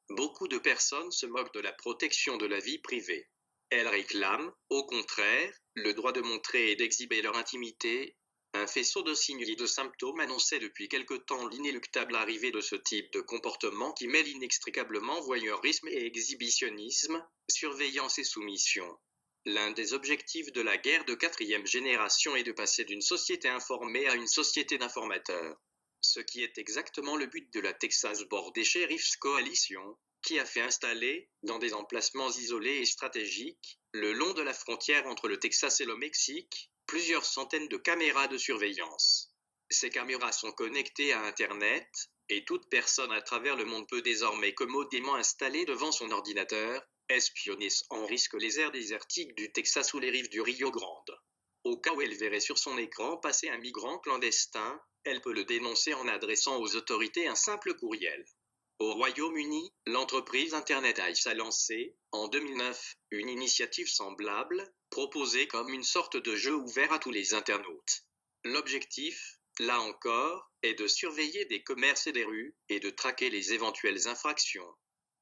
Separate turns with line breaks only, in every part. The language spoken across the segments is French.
Beaucoup de personnes se moquent de la protection de la vie privée. Elles réclament, au contraire, le droit de montrer et d'exhiber leur intimité. Un faisceau de signes et de symptômes annonçait depuis quelque temps l'inéluctable arrivée de ce type de comportement qui mêle inextricablement voyeurisme et exhibitionnisme, surveillance et soumission. L'un des objectifs de la guerre de quatrième génération est de passer d'une société informée à une société d'informateurs. Ce qui est exactement le but de la Texas Border Sheriff's Coalition, qui a fait installer, dans des emplacements isolés et stratégiques, le long de la frontière entre le Texas et le Mexique, plusieurs centaines de caméras de surveillance. Ces caméras sont connectées à Internet, et toute personne à travers le monde peut désormais commodément installer devant son ordinateur, espionner sans risque les aires désertiques du Texas ou les rives du Rio Grande. Au cas où elle verrait sur son écran passer un migrant clandestin, elle peut le dénoncer en adressant aux autorités un simple courriel. Au Royaume-Uni, l'entreprise Internet Eyes a lancé, en 2009, une initiative semblable, proposée comme une sorte de jeu ouvert à tous les internautes. L'objectif, là encore, est de surveiller des commerces et des rues et de traquer les éventuelles infractions.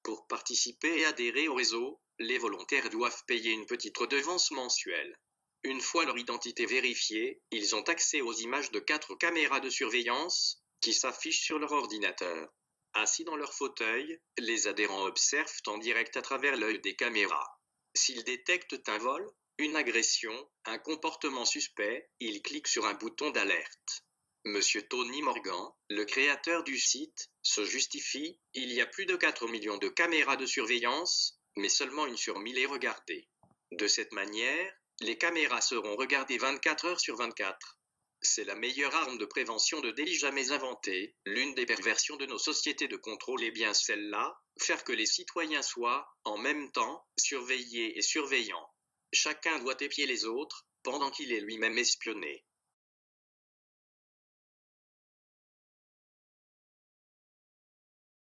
Pour participer et adhérer au réseau, les volontaires doivent payer une petite redevance mensuelle. Une fois leur identité vérifiée, ils ont accès aux images de 4 caméras de surveillance qui s'affichent sur leur ordinateur. Assis dans leur fauteuil, les adhérents observent en direct à travers l'œil des caméras. S'ils détectent un vol, une agression, un comportement suspect, ils cliquent sur un bouton d'alerte. Monsieur Tony Morgan, le créateur du site, se justifie, il y a plus de 4 millions de caméras de surveillance, mais seulement une sur 1000 est regardée. De cette manière, les caméras seront regardées 24 heures sur 24. C'est la meilleure arme de prévention de délit jamais inventée. L'une des perversions de nos sociétés de contrôle est bien celle-là, faire que les citoyens soient, en même temps, surveillés et surveillants. Chacun doit épier les autres, pendant qu'il est lui-même espionné.